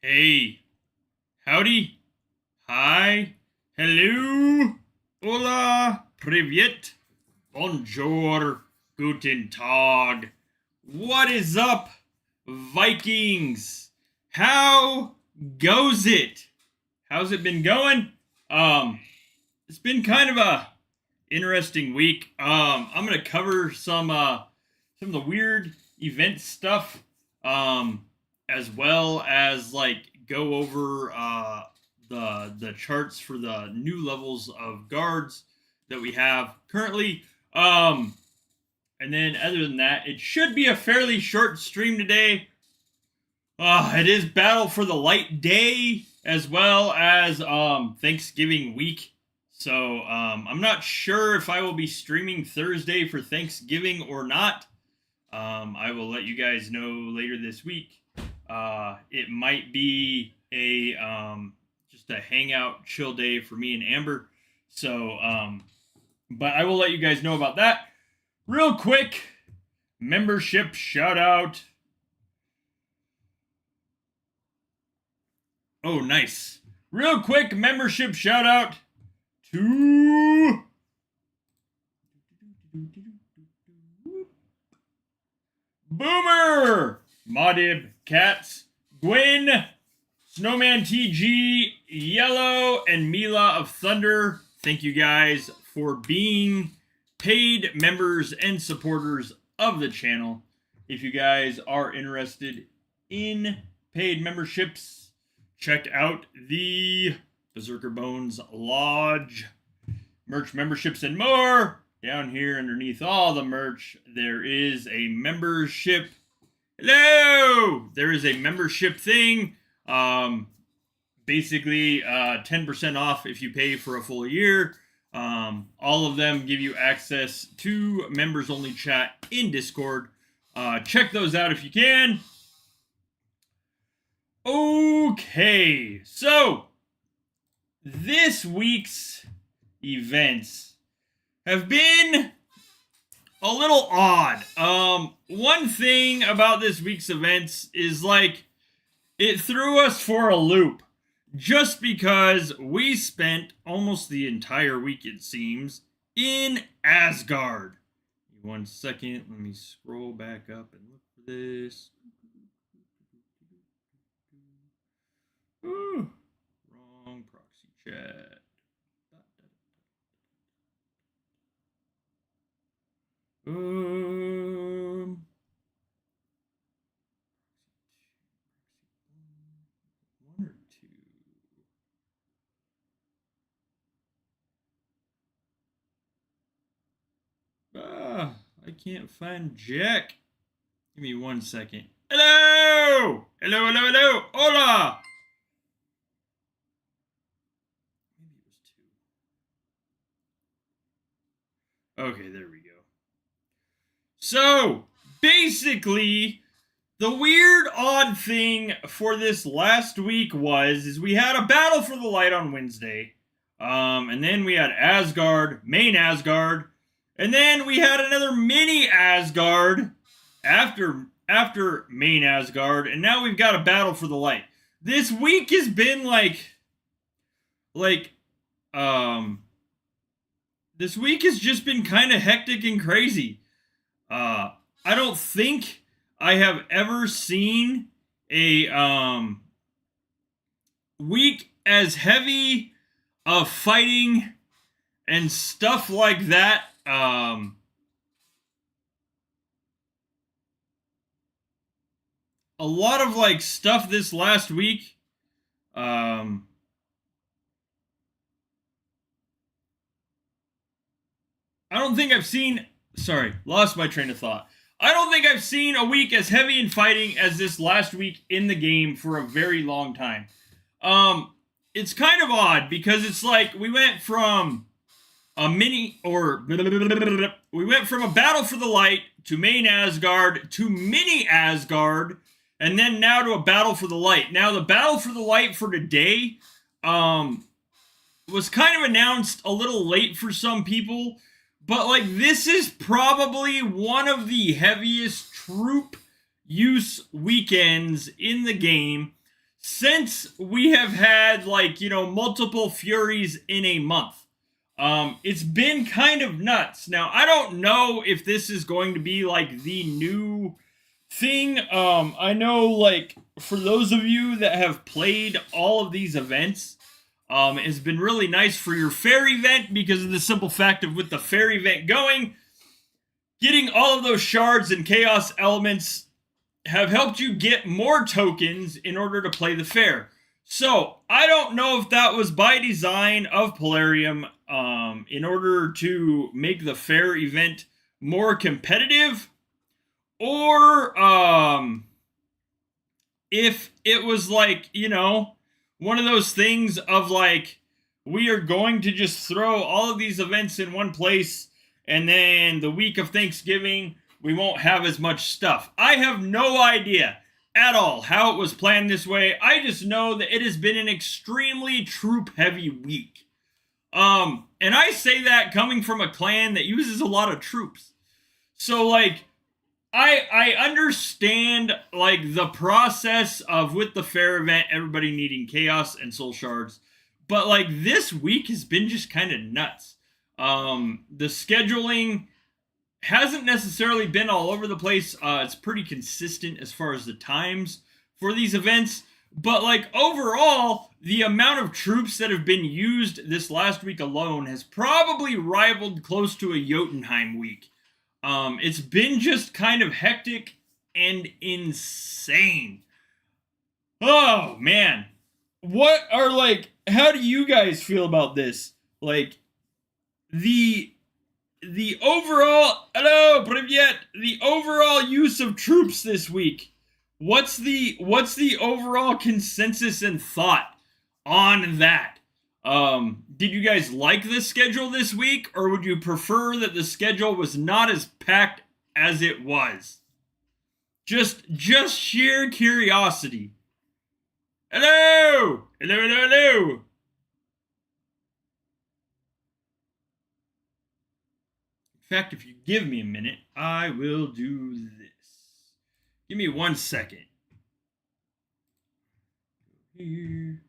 Hey, howdy, hi, hello, hola, privyet, bonjour, guten tag. What is up, Vikings? How goes it? How's it been going? It's been kind of a interesting week. I'm gonna cover some of the weird event stuff. As well as like go over the charts for the new levels of guards that we have currently. And then other than that, it should be a fairly short stream today. It is Battle for the Light Day as well as Thanksgiving week. So I'm not sure if I will be streaming Thursday for Thanksgiving or not. I will let you guys know later this week. It might be a just a hangout chill day for me and Amber. So but I will let you guys know about that. Real quick, membership shout out. Oh, nice. Real quick membership shout out to Boomer, Modib, Cats, Gwen, Snowman TG, Yellow, and Mila of Thunder. Thank you guys for being paid members and supporters of the channel. If you guys are interested in paid memberships, check out the Berserkr Bones Lodge merch memberships and more. Down here underneath all the merch, there is a membership. Hello! There is a membership thing. Basically, 10% off if you pay for a full year. All of them give you access to members-only chat in Discord. Check those out if you can. Okay, so this week's events have been a little odd. One thing about this week's events is like it threw us for a loop just because we spent almost the entire week, it seems, in Asgard. 1 second, let me scroll back up and look for this. Ooh, wrong proxy chat. One or two. I can't find Jack. Give me 1 second. Hello! Hello, hello, hello! Hola! Maybe it was 2. Okay, there we go. So, basically, the weird, odd thing for this last week is we had a Battle for the Light on Wednesday. And then we had Asgard, main Asgard. And then we had another mini Asgard after main Asgard. And now we've got a Battle for the Light. This week has been this week has just been kind of hectic and crazy. I don't think I have ever seen a week as heavy of fighting and stuff like that. A lot of like stuff this last week. I don't think I've seen. Sorry, lost my train of thought. I don't think I've seen a week as heavy in fighting as this last week in the game for a very long time. It's kind of odd because it's like we went from we went from a Battle for the Light to main Asgard to mini Asgard, and then now to a Battle for the Light. Now the Battle for the Light for today was kind of announced a little late for some people. But, like, this is probably one of the heaviest troop use weekends in the game since we have had, like, you know, multiple Furies in a month. It's been kind of nuts. Now, I don't know if this is going to be, like, the new thing. I know, like, for those of you that have played all of these events, it's been really nice for your fair event because of the simple fact of with the fair event going, getting all of those shards and chaos elements have helped you get more tokens in order to play the fair. So, I don't know if that was by design of Polarium in order to make the fair event more competitive, or if it was like, you know, one of those things of like, we are going to just throw all of these events in one place, and then the week of Thanksgiving, we won't have as much stuff. I have no idea at all how it was planned this way. I just know that it has been an extremely troop-heavy week. And I say that coming from a clan that uses a lot of troops. So, like, I understand, like, the process of, with the fair event, everybody needing chaos and soul shards. But, like, this week has been just kind of nuts. The scheduling hasn't necessarily been all over the place. It's pretty consistent as far as the times for these events. But, like, overall, the amount of troops that have been used this last week alone has probably rivaled close to a Jotunheim week. It's been just kind of hectic and insane. Oh, man. What are, like, how do you guys feel about this? Like, the overall, hello, Privyet, the overall use of troops this week. What's the overall consensus and thought on that? Did you guys like the schedule this week, or would you prefer that the schedule was not as packed as it was? Just sheer curiosity. Hello! Hello, hello, hello! fact, if you give me a minute, I will do this. Give me 1 second. Here.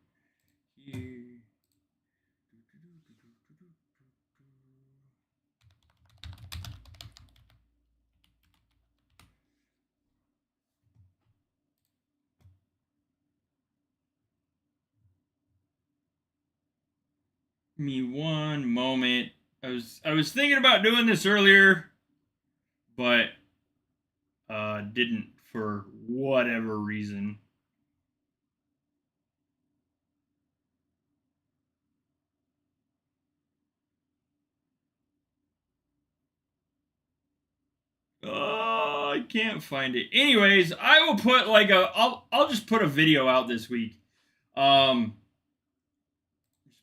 Me 1 moment. I was thinking about doing this earlier, but didn't for whatever reason. Oh, I can't find it. Anyways, I will put like I'll just put a video out this week. Just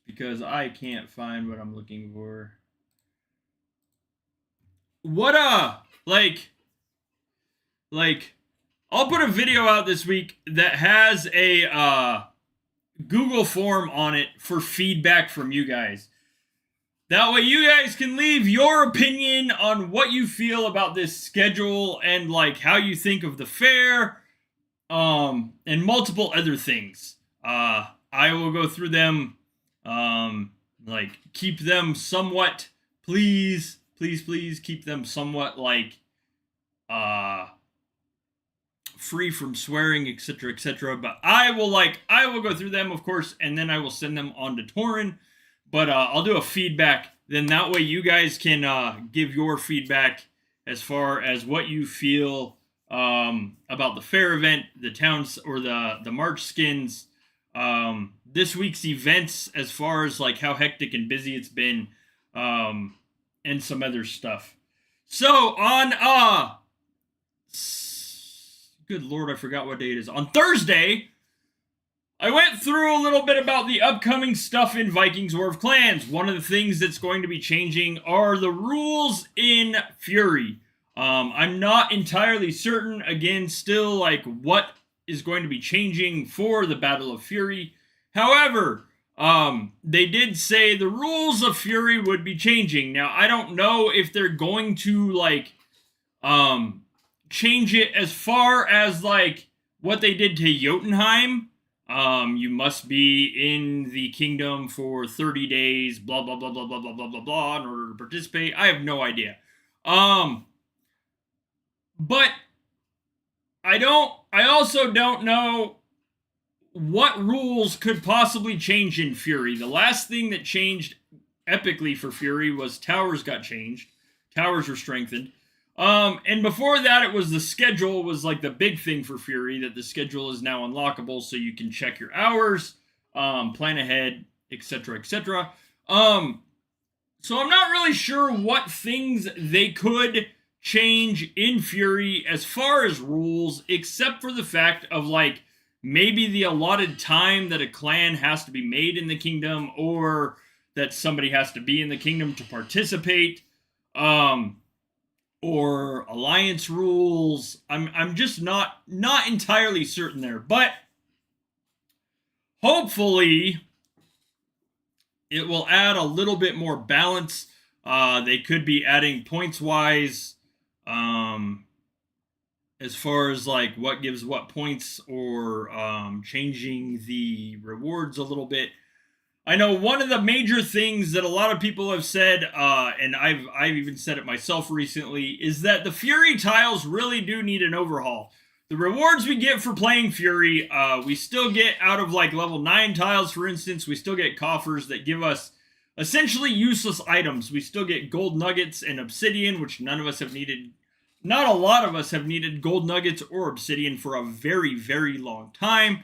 because I can't find what I'm looking for. What like I'll put a video out this week that has a Google form on it for feedback from you guys. That way you guys can leave your opinion on what you feel about this schedule and like how you think of the fair, and multiple other things. I will go through them, like keep them somewhat, please keep them somewhat like, free from swearing, etc. But I will go through them, of course, and then I will send them on to Torin. But I'll do a feedback. Then that way you guys can give your feedback as far as what you feel about the fair event, the towns, or the March skins, this week's events, as far as like how hectic and busy it's been, and some other stuff. So on good Lord, I forgot what day it is. On Thursday, I went through a little bit about the upcoming stuff in Vikings War of Clans. One of the things that's going to be changing are the rules in Fury. I'm not entirely certain, again, still, like, what is going to be changing for the Battle of Fury. However, they did say the rules of Fury would be changing. Now, I don't know if they're going to, like, change it as far as, like, what they did to Jotunheim. You must be in the kingdom for 30 days, blah, blah, blah, blah, blah, blah, blah, blah, blah, in order to participate. I have no idea. But I also don't know what rules could possibly change in Fury. The last thing that changed epically for Fury was towers got changed. Towers were strengthened. And before that, it was the schedule was like the big thing for Fury, that the schedule is now unlockable, so you can check your hours, plan ahead, etc. So I'm not really sure what things they could change in Fury as far as rules, except for the fact of like maybe the allotted time that a clan has to be made in the kingdom, or that somebody has to be in the kingdom to participate. Or alliance rules. I'm just not entirely certain there, but hopefully it will add a little bit more balance. They could be adding points wise, as far as like what gives what points, or changing the rewards a little bit. I know one of the major things that a lot of people have said, and I've even said it myself recently, is that the Fury tiles really do need an overhaul. The rewards we get for playing Fury, we still get out of like level 9 tiles, for instance. We still get coffers that give us essentially useless items. We still get gold nuggets and obsidian, which none of us have needed. Not a lot of us have needed gold nuggets or obsidian for a very, very long time.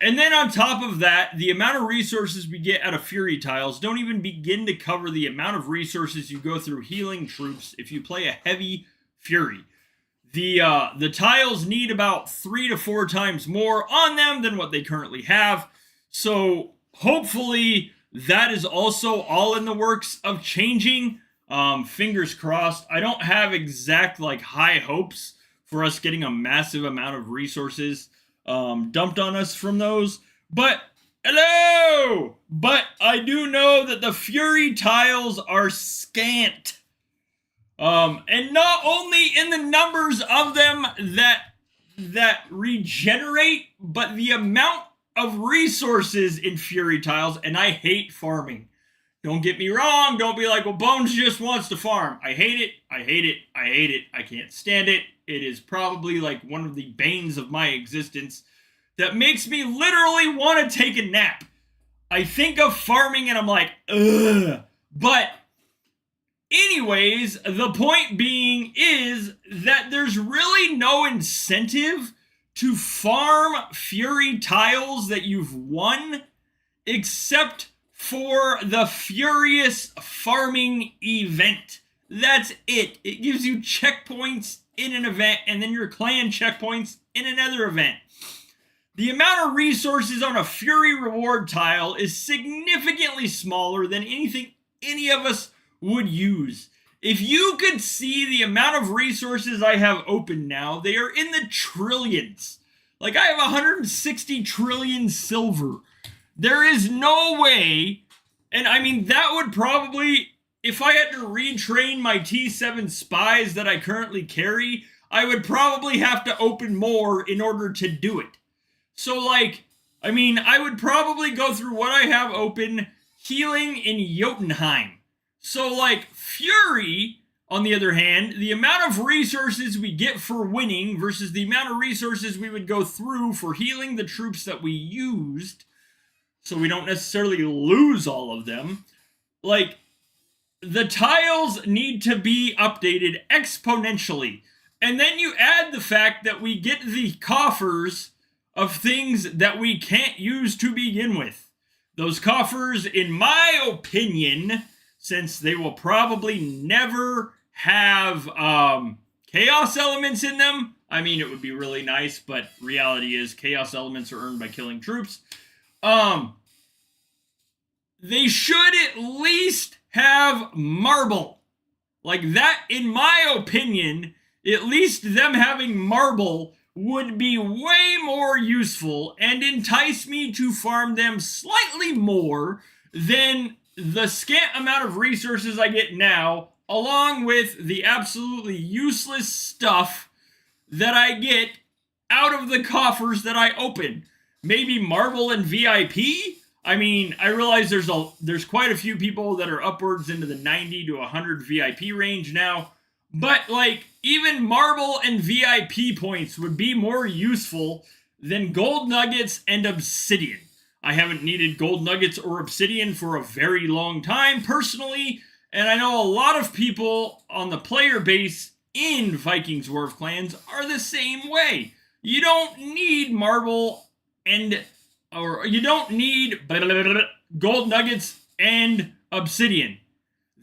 And then on top of that, the amount of resources we get out of Fury tiles don't even begin to cover the amount of resources you go through healing troops if you play a heavy Fury. The tiles need about 3 to 4 times more on them than what they currently have. So hopefully that is also all in the works of changing. Fingers crossed. I don't have exact like high hopes for us getting a massive amount of resources dumped on us from those, but hello! But I do know that the Fury tiles are scant. And not only in the numbers of them that regenerate, but the amount of resources in Fury tiles, and I hate farming. Don't get me wrong, don't be like, well, Bones just wants to farm. I hate it, I hate it, I hate it, I can't stand it. It is probably like one of the banes of my existence that makes me literally want to take a nap. I think of farming and I'm like, ugh. But anyways, the point being is that there's really no incentive to farm Fury tiles that you've won except for the Furious Farming event. That's it. It gives you checkpoints in an event and then your clan checkpoints in another event. The amount of resources on a Fury reward tile is significantly smaller than anything any of us would use. If you could see the amount of resources I have open now, they are in the trillions. Like, I have 160 trillion silver. There is no way, and I mean, that would probably, if I had to retrain my T7 spies that I currently carry, I would probably have to open more in order to do it. So, like, I mean, I would probably go through what I have open, healing in Jotunheim. So, like, Fury, on the other hand, the amount of resources we get for winning versus the amount of resources we would go through for healing the troops that we used, so we don't necessarily lose all of them. Like, the tiles need to be updated exponentially. And then you add the fact that we get the coffers of things that we can't use to begin with. Those coffers, in my opinion, since they will probably never have chaos elements in them, I mean, it would be really nice, but reality is chaos elements are earned by killing troops. They should at least have marble. Like, that, in my opinion, at least them having marble would be way more useful and entice me to farm them slightly more than the scant amount of resources I get now, along with the absolutely useless stuff that I get out of the coffers that I open. Maybe marble and VIP? I mean, I realize there's quite a few people that are upwards into the 90 to 100 VIP range now, but like, even marble and VIP points would be more useful than gold nuggets and obsidian. I haven't needed gold nuggets or obsidian for a very long time personally, and I know a lot of people on the player base in Vikings War of Clans are the same way. You don't need marble or you don't need gold nuggets and obsidian.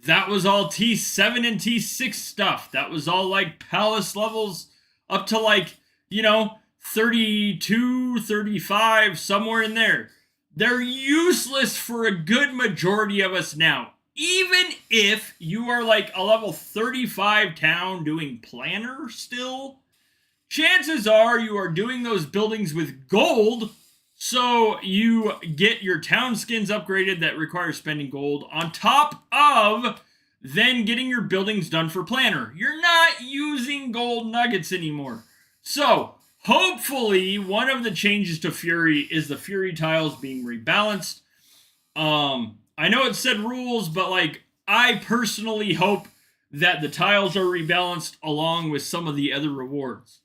That was all T7 and T6 stuff. That was all like palace levels up to like, 32, 35, somewhere in there. They're useless for a good majority of us now. Even if you are like a level 35 town doing planner still, chances are you are doing those buildings with gold, so you get your town skins upgraded that require spending gold on top of then getting your buildings done for planner. You're not using gold nuggets anymore. So hopefully one of the changes to Fury is the Fury tiles being rebalanced. I know it said rules, but like, I personally hope that the tiles are rebalanced along with some of the other rewards.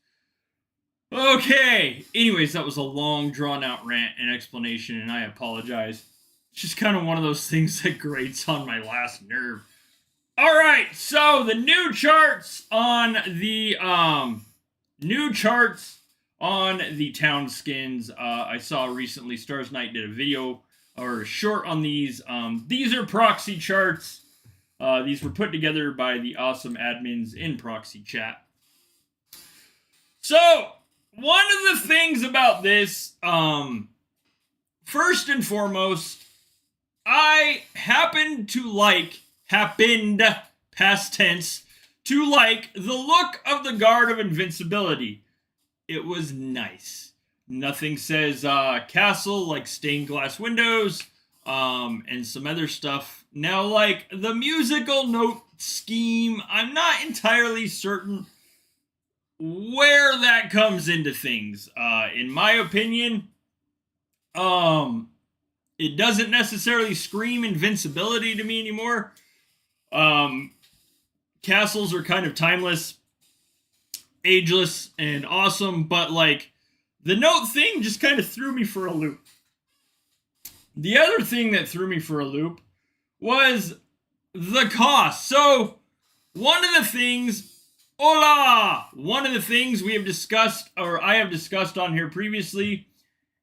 Okay, anyways, that was a long drawn out rant and explanation, and I apologize. It's just kind of one of those things that grates on my last nerve. Alright, so the new charts on the town skins. I saw recently Stars Knight did a video or a short on these. These are proxy charts. These were put together by the awesome admins in Proxy Chat. So, one of the things about this, first and foremost, I happened, past tense, to like the look of the Guard of Invincibility. It was nice. Nothing says castle like stained glass windows. and some other stuff. Now, like, the musical note scheme, I'm not entirely certain where that comes into things. In my opinion, it doesn't necessarily scream invincibility to me anymore. Castles are kind of timeless, ageless, and awesome, but like the note thing just kind of threw me for a loop. The other thing that threw me for a loop was the cost. So, one of the things we have discussed, or I have discussed on here previously,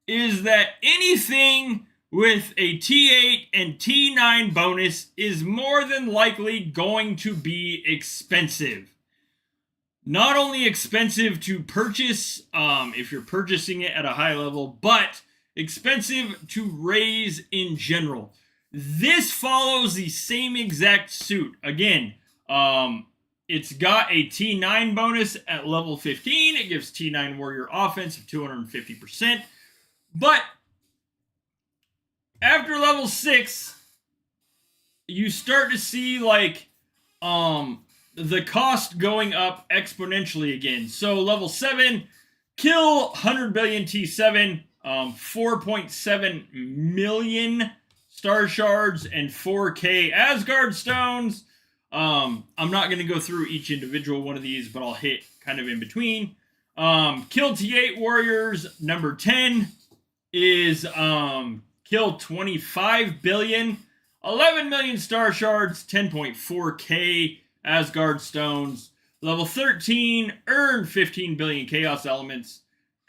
is that anything with a T8 and T9 bonus is more than likely going to be expensive. Not only expensive to purchase, if you're purchasing it at a high level, but expensive to raise in general. This follows the same exact suit. Again, it's got a T9 bonus at level 15. It gives T9 warrior offense of 250%. But after level 6, you start to see like the cost going up exponentially again. So level 7, kill 100 billion T7, 4.7 million star shards, and 4k Asgard stones. I'm not going to go through each individual one of these, but I'll hit kind of in between. Kill T8 warriors, number 10 is kill 25 billion, 11 million star shards, 10.4k Asgard stones. Level 13, earn 15 billion chaos elements,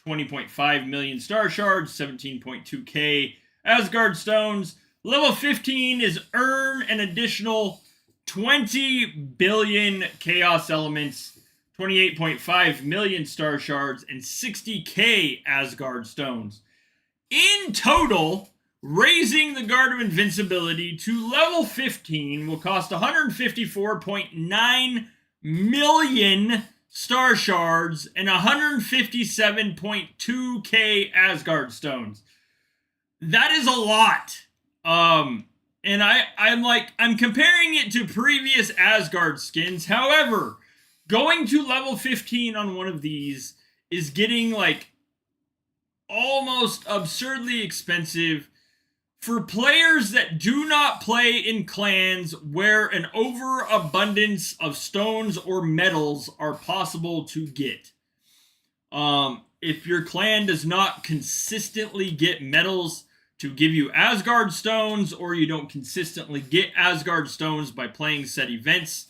20.5 million star shards, 17.2k Asgard stones. Level 15 is earn an additional 20 billion chaos elements, 28.5 million star shards, and 60k Asgard stones. In total, raising the Guard of Invincibility to level 15 will cost 154.9 million star shards and 157.2k Asgard stones. That is a lot. And I'm comparing it to previous Asgard skins. However, going to level 15 on one of these is getting like almost absurdly expensive for players that do not play in clans where an overabundance of stones or metals are possible to get. If your clan does not consistently get metals to give you Asgard stones, or you don't consistently get Asgard stones by playing set events,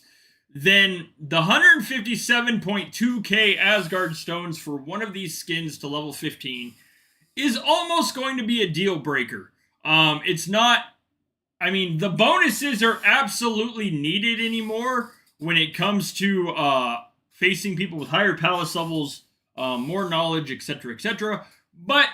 then the 157.2k Asgard stones for one of these skins to level 15 is almost going to be a deal breaker. It's not, I mean, the bonuses are absolutely needed anymore when it comes to facing people with higher palace levels, more knowledge, etc., etc. But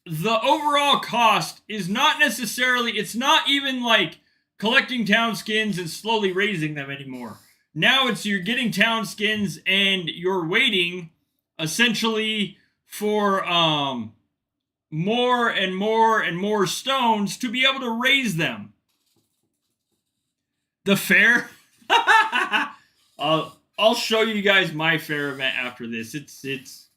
the overall cost is not necessarily, it's not even like collecting town skins and slowly raising them anymore. Now it's you're getting town skins and you're waiting essentially for more and more and more stones to be able to raise them. The fair? I'll show you guys my fair event after this. It's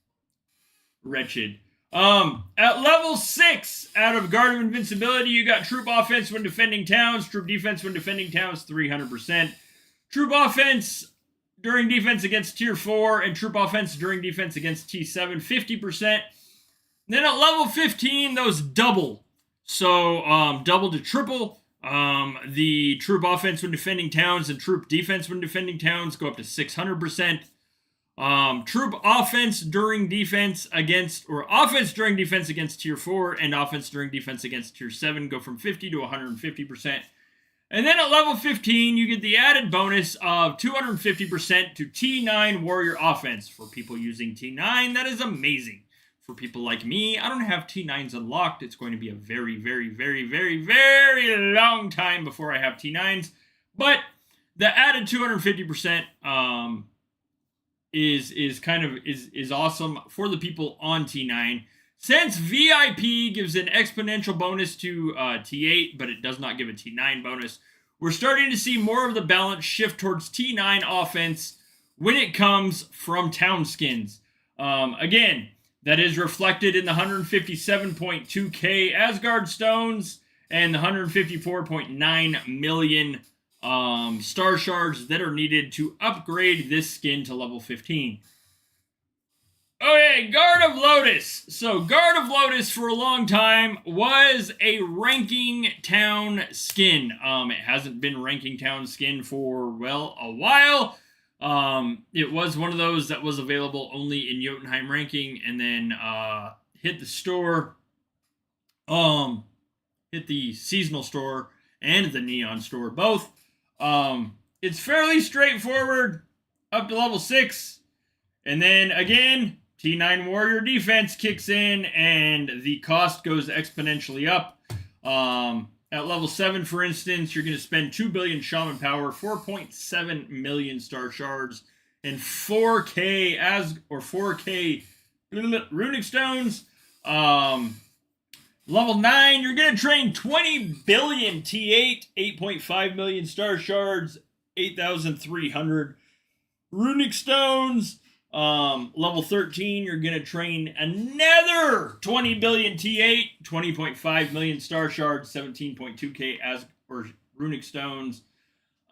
wretched. At level 6, out of Guard of Invincibility, you got troop offense when defending towns, troop defense when defending towns, 300%. Troop offense during defense against tier 4, and troop offense during defense against T7, 50%. Then at level 15, those double. So, double to triple. The troop offense when defending towns and troop defense when defending towns go up to 600%. Troop offense during defense against, or offense during defense against tier 4 and offense during defense against tier 7 go from 50 to 150%. And then at level 15, you get the added bonus of 250% to T9 warrior offense. For people using T9, that is amazing. For people like me, I don't have T9s unlocked. It's going to be a very, very, very, very, very long time before I have T9s. But the added 250% is awesome for the people on T9. Since VIP gives an exponential bonus to T8, but it does not give a T9 bonus, we're starting to see more of the balance shift towards T9 offense when it comes from town skins. Again, that is reflected in the 157.2k Asgard stones and the 154.9 million star shards that are needed to upgrade this skin to level 15. Okay, Guard of Lotus. So, Guard of Lotus for a long time was a ranking town skin. It hasn't been ranking town skin for, well, a while. It was one of those that was available only in Jotunheim ranking, and then hit the store, hit the seasonal store and the neon store, both. It's fairly straightforward up to level 6, and then again, T9 Warrior Defense kicks in, and the cost goes exponentially up. At level 7, for instance, you're going to spend 2 billion Shaman Power, 4.7 million Star Shards, and 4K Runic Stones. Level 9, you're going to train 20 billion T8, 8.5 million Star Shards, 8,300 Runic Stones. Level 13, you're going to train another 20 billion T8, 20.5 million Star Shards, 17.2k Runic Stones.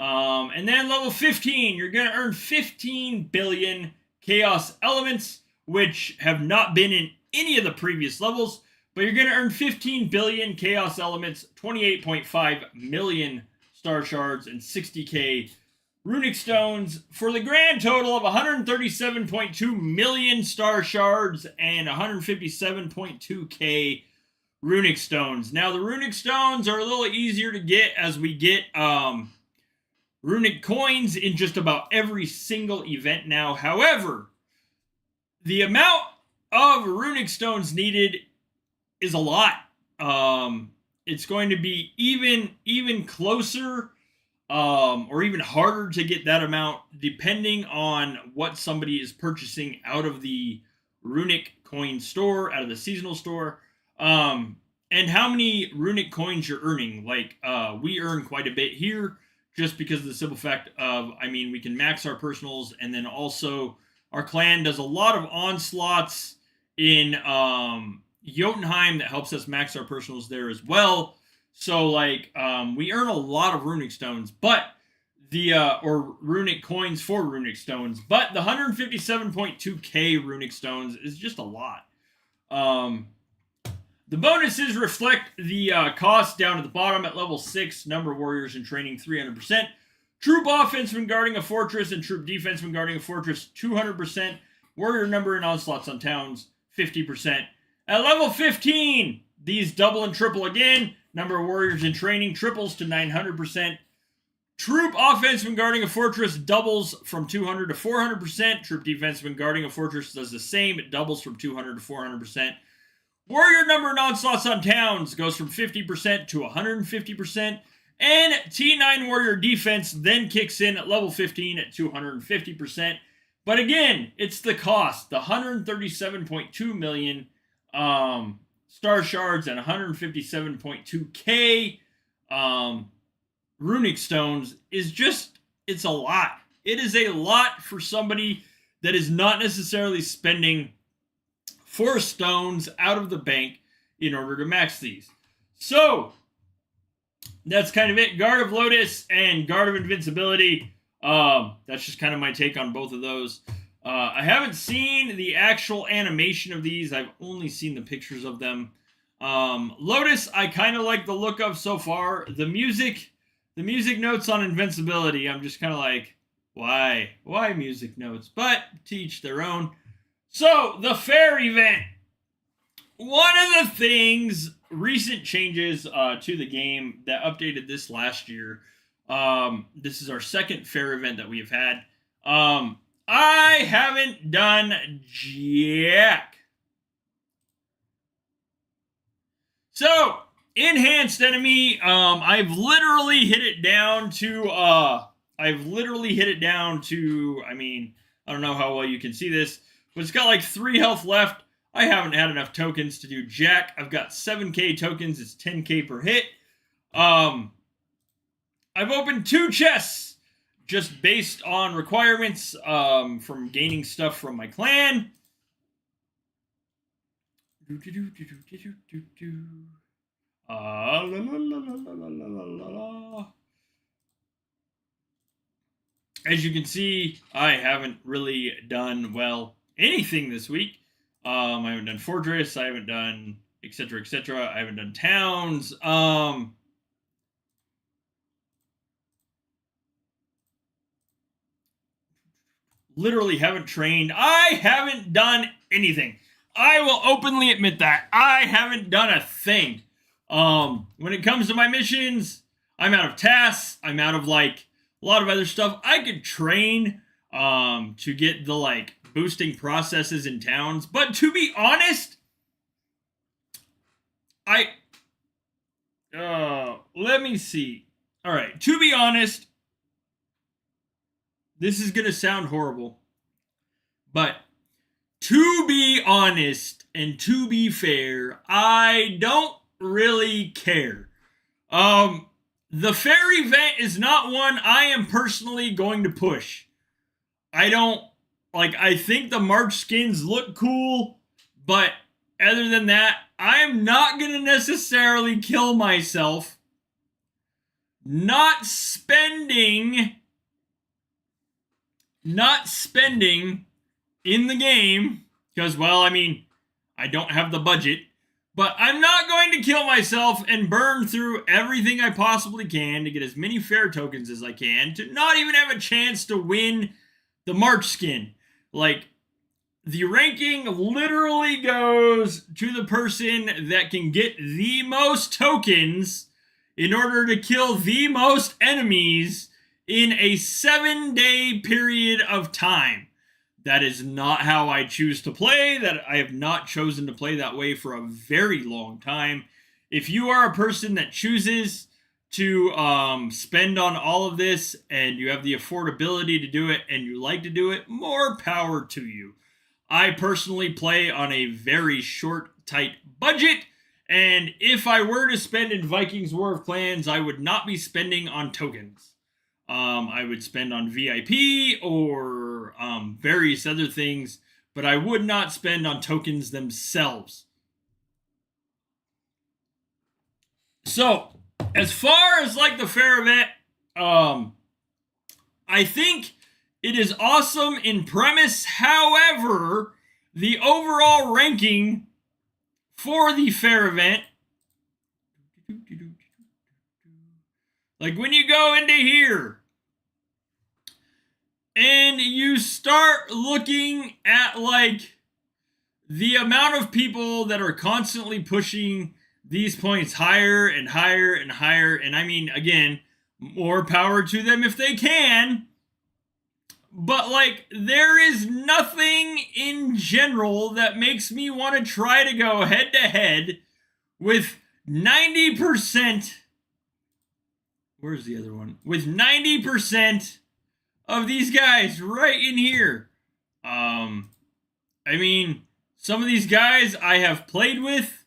And then level 15, you're going to earn 15 billion Chaos Elements, which have not been in any of the previous levels, but you're going to earn 15 billion Chaos Elements, 28.5 million Star Shards, and 60k Runic Stones for the grand total of 137.2 million Star Shards and 157.2k Runic Stones. Now, the Runic Stones are a little easier to get as we get Runic Coins in just about every single event now. However, the amount of Runic Stones needed is a lot. It's going to be even closer or even harder to get that amount depending on what somebody is purchasing out of the Runic Coin store, out of the seasonal store, and how many Runic Coins you're earning. Like, we earn quite a bit here just because of the simple fact of, we can max our personals, and then also our clan does a lot of onslaughts in Jotunheim that helps us max our personals there as well. So, we earn a lot of Runic Stones, but or Runic Coins for Runic Stones, but the 157.2k Runic Stones is just a lot. The bonuses reflect the cost down at the bottom. At level 6, number of warriors in training 300%. Troop offense when guarding a fortress and troop defense when guarding a fortress 200%. Warrior number in onslaughts on towns 50%. At level 15, these double and triple again. Number of warriors in training triples to 900%. Troop offense when guarding a fortress doubles from 200 to 400%. Troop defense when guarding a fortress does the same. It doubles from 200 to 400%. Warrior number in onslaughts on towns goes from 50% to 150%. And T9 warrior defense then kicks in at level 15 at 250%. But again, it's the cost. The 137.2 million Star Shards and 157.2k Runic Stones is just, it's a lot. It is a lot for somebody that is not necessarily spending 4 stones out of the bank in order to max these. So, that's kind of it. Guard of Lotus and Guard of Invincibility. That's just kind of my take on both of those. I haven't seen the actual animation of these. I've only seen the pictures of them. Lotus, I kind of like the look of so far. The music notes on Invincibility, I'm just kind of like, why? Why music notes? But to each their own. So, the fair event. One of the things, recent changes to the game that updated this last year. This is our second fair event that we have had. I haven't done jack. So, enhanced enemy, I've literally hit it down to, I don't know how well you can see this, but it's got like 3 health left. I haven't had enough tokens to do jack. I've got 7k tokens. It's 10k per hit. I've opened 2 chests just based on requirements from gaining stuff from my clan. As you can see, I haven't really done, well, anything this week. I haven't done Fortress, I haven't done etc, etc. I haven't done towns. Literally haven't trained. I haven't done anything. I will openly admit that. I haven't done a thing. When it comes to my missions, I'm out of tasks. I'm out of, like, a lot of other stuff. I could train to get the, like, boosting processes in towns. But to be honest, let me see. All right, to be honest, this is going to sound horrible, but to be honest and to be fair, I don't really care. The fair event is not one I am personally going to push. I think the March skins look cool, but other than that, I am not going to necessarily kill myself not spending in the game, because, well, I mean, I don't have the budget, but I'm not going to kill myself and burn through everything I possibly can to get as many fair tokens as I can to not even have a chance to win the March skin. Like, the ranking literally goes to the person that can get the most tokens in order to kill the most enemies in a 7-day period of time. That is not how I choose to play. That I have not chosen to play that way for a very long time. If you are a person that chooses to spend on all of this and you have the affordability to do it and you like to do it, more power to you. I personally play on a very short, tight budget, and if I were to spend in Vikings War of Clans, I would not be spending on tokens. I would spend on VIP or various other things, but I would not spend on tokens themselves. So, as far as like the fair event, I think it is awesome in premise. However, the overall ranking for the fair event, like when you go into here and you start looking at like the amount of people that are constantly pushing these points higher and higher and higher, and I mean, again, more power to them if they can, but like there is nothing in general that makes me want to try to go head to head with 90%. Where's the other one? With 90% of these guys right in here. I mean, some of these guys I have played with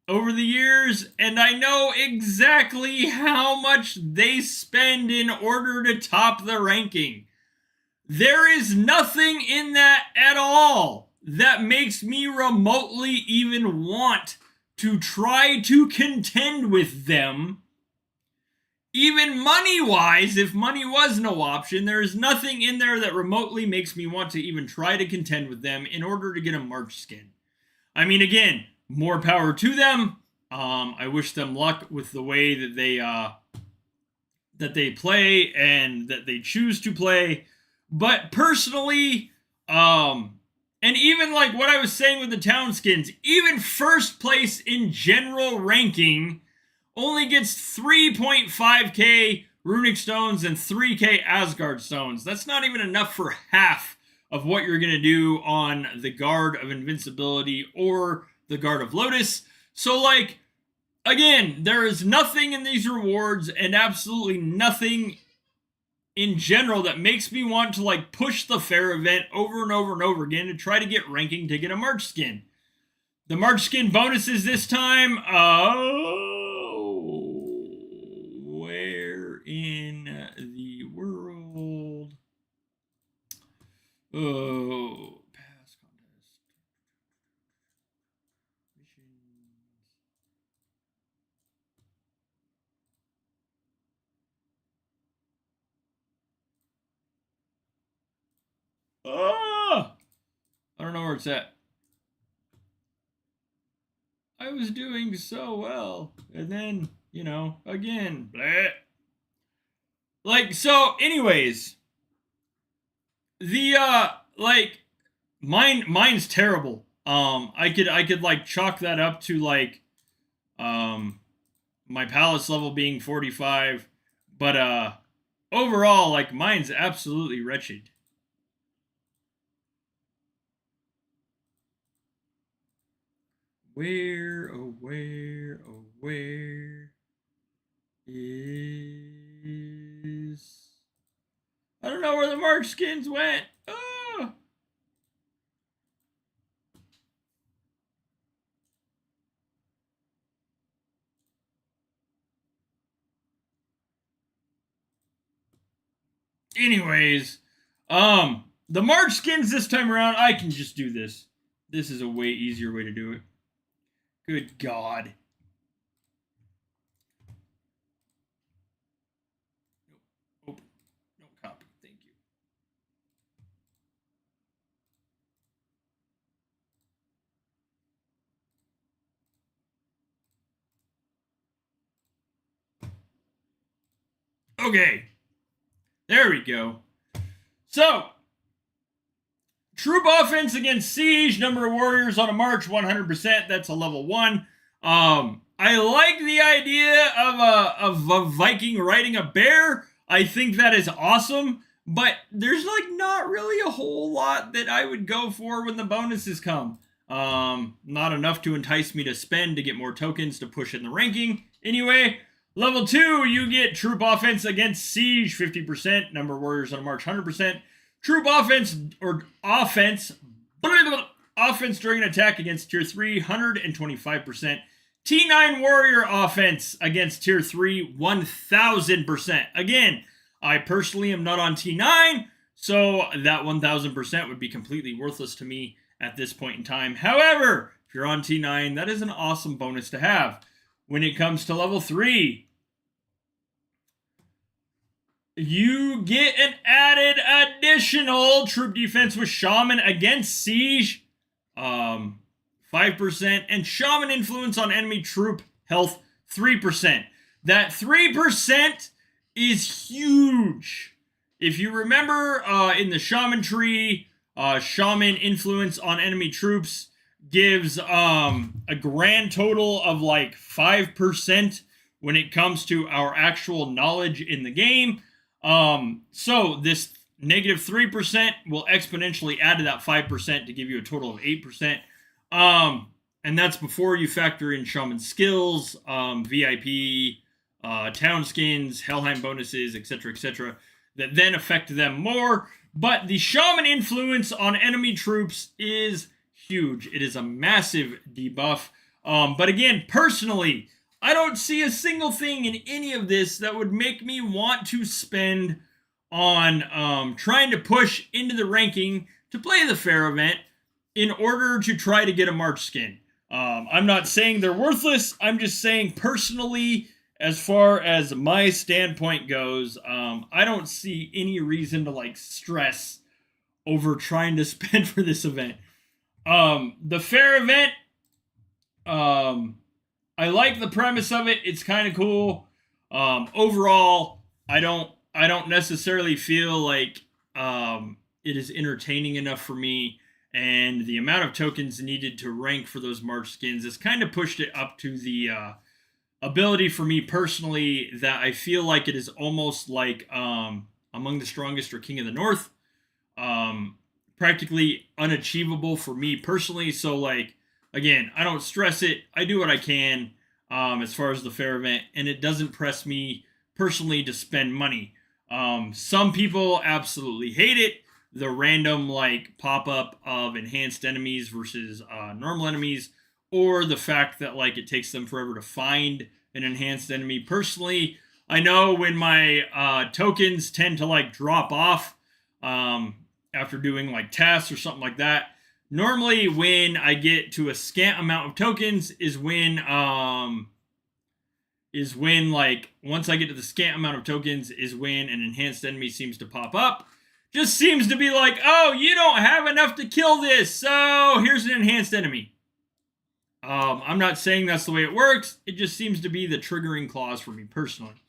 over the years, and I know exactly how much they spend in order to top the ranking. There is nothing in that at all that makes me remotely even want to try to contend with them. Even money-wise, if money was no option, there is nothing in there that remotely makes me want to even try to contend with them in order to get a March skin. I mean, again, more power to them. I wish them luck with the way that they play and that they choose to play. But personally, and even like what I was saying with the town skins, even first place in general ranking only gets 3.5k runic stones and 3k Asgard stones. That's not even enough for half of what you're going to do on the Guard of Invincibility or the Guard of Lotus. So, like, again, there is nothing in these rewards and absolutely nothing in general that makes me want to like push the fair event over and over and over again to try to get ranking to get a March skin. The March skin bonuses this time, where in the world? Oh, pass contest. Missions. Ah! I don't know where it's at. I was doing so well. And then, you know, again, bleh. Like, so, anyways, the, like, mine's terrible. I could, like, chalk that up to, like, my palace level being 45. But, overall, like, mine's absolutely wretched. Where is... I don't know where the March skins went. Oh. Anyways, the March skins this time around, I can just do this. This is a way easier way to do it. Good God. Nope. No copy. Thank you. Okay. There we go. So, troop offense against siege, number of warriors on a march, 100%. That's a level 1. I like the idea of a Viking riding a bear. I think that is awesome. But there's like not really a whole lot that I would go for when the bonuses come. Not enough to entice me to spend to get more tokens to push in the ranking. Anyway, level 2, you get troop offense against siege, 50%. Number of warriors on a march, 100%. Troop offense during an attack against tier 3, 125%. T9 warrior offense against tier 3, 1000%. Again, I personally am not on T9, so that 1000% would be completely worthless to me at this point in time. However, if you're on T9, that is an awesome bonus to have. When it comes to level 3, you get an added additional troop defense with Shaman against Siege, 5%, and Shaman influence on enemy troop health, 3%. That 3% is huge. If you remember in the Shaman tree, Shaman influence on enemy troops gives a grand total of like 5% when it comes to our actual knowledge in the game. So this negative 3% will exponentially add to that 5% to give you a total of 8%. And that's before you factor in Shaman skills, VIP, town skins, Helheim bonuses, etc., that then affect them more. But the Shaman influence on enemy troops is huge. It is a massive debuff. But again, personally, I don't see a single thing in any of this that would make me want to spend on trying to push into the ranking to play the fair event in order to try to get a March skin. I'm not saying they're worthless. I'm just saying personally, as far as my standpoint goes, I don't see any reason to like stress over trying to spend for this event. The fair event, I like the premise of it. It's kind of cool. Overall, I don't necessarily feel like it is entertaining enough for me, and the amount of tokens needed to rank for those March skins has kind of pushed it up to the ability for me personally that I feel like it is almost like Among the Strongest or King of the North. Practically unachievable for me personally. So like, again, I don't stress it. I do what I can as far as the fair event, and it doesn't press me personally to spend money. Some people absolutely hate it. The random like pop-up of enhanced enemies versus normal enemies, or the fact that like it takes them forever to find an enhanced enemy. Personally, I know when my tokens tend to like drop off after doing like tasks or something like that. Normally, when I get to a scant amount of tokens, is when like once I get to the scant amount of tokens is when an enhanced enemy seems to pop up. Just seems to be like, oh, you don't have enough to kill this, so here's an enhanced enemy. I'm not saying that's the way it works. It just seems to be the triggering clause for me personally.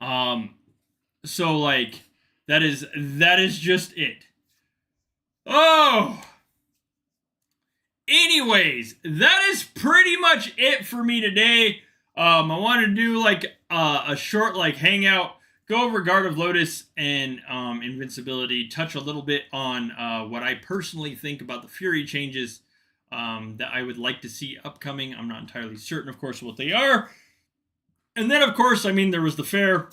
So like that is just it. Oh. Anyways, that is pretty much it for me today. I wanted to do like a short like hangout, go over Guard of Lotus and invincibility, touch a little bit on what I personally think about the Fury changes that I would like to see upcoming. I'm not entirely certain, of course, what they are. And then, of course, I mean, there was the fair.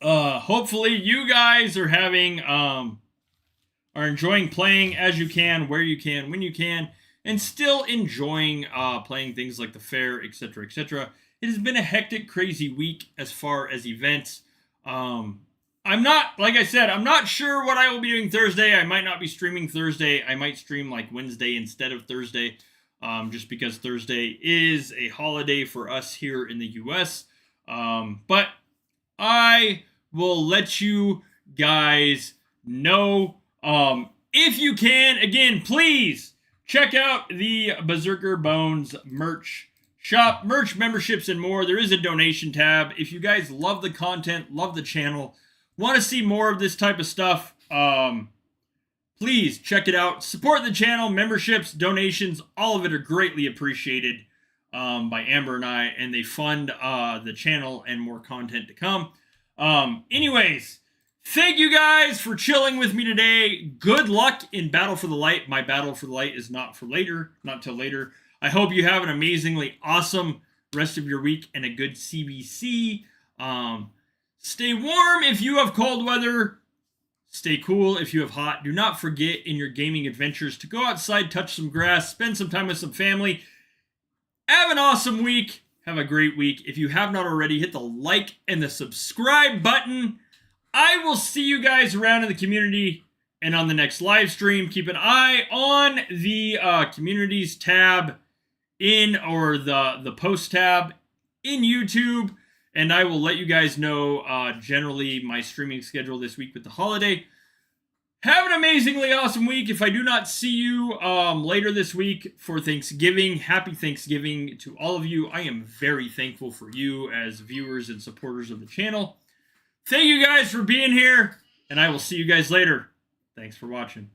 Hopefully, you guys are having are enjoying playing as you can, where you can, when you can, and still enjoying playing things like the fair, etc., etc. It has been a hectic, crazy week as far as events. I'm not, like I said, I'm not sure what I will be doing Thursday. I might not be streaming Thursday. I might stream like Wednesday instead of Thursday, just because Thursday is a holiday for us here in the U.S. But I will let you guys know. If you can, again, please check out the Berserkr Bones merch shop, merch memberships, and more. There is a donation tab. If you guys love the content, love the channel, want to see more of this type of stuff, please check it out. Support the channel, memberships, donations, all of it are greatly appreciated by Amber and I, and they fund the channel and more content to come. Anyways, thank you guys for chilling with me today. Good luck in Battle for the Light. My Battle for the Light is not till later. I hope you have an amazingly awesome rest of your week and a good CBC. Stay warm if you have cold weather. Stay cool if you have hot. Do not forget in your gaming adventures to go outside, touch some grass, spend some time with some family. Have an awesome week. Have a great week. If you have not already, hit the like and the subscribe button. I will see you guys around in the community and on the next live stream. Keep an eye on the communities tab or the post tab in YouTube. And I will let you guys know generally my streaming schedule this week with the holiday. Have an amazingly awesome week. If I do not see you later this week for Thanksgiving, happy Thanksgiving to all of you. I am very thankful for you as viewers and supporters of the channel. Thank you guys for being here, and I will see you guys later. Thanks for watching.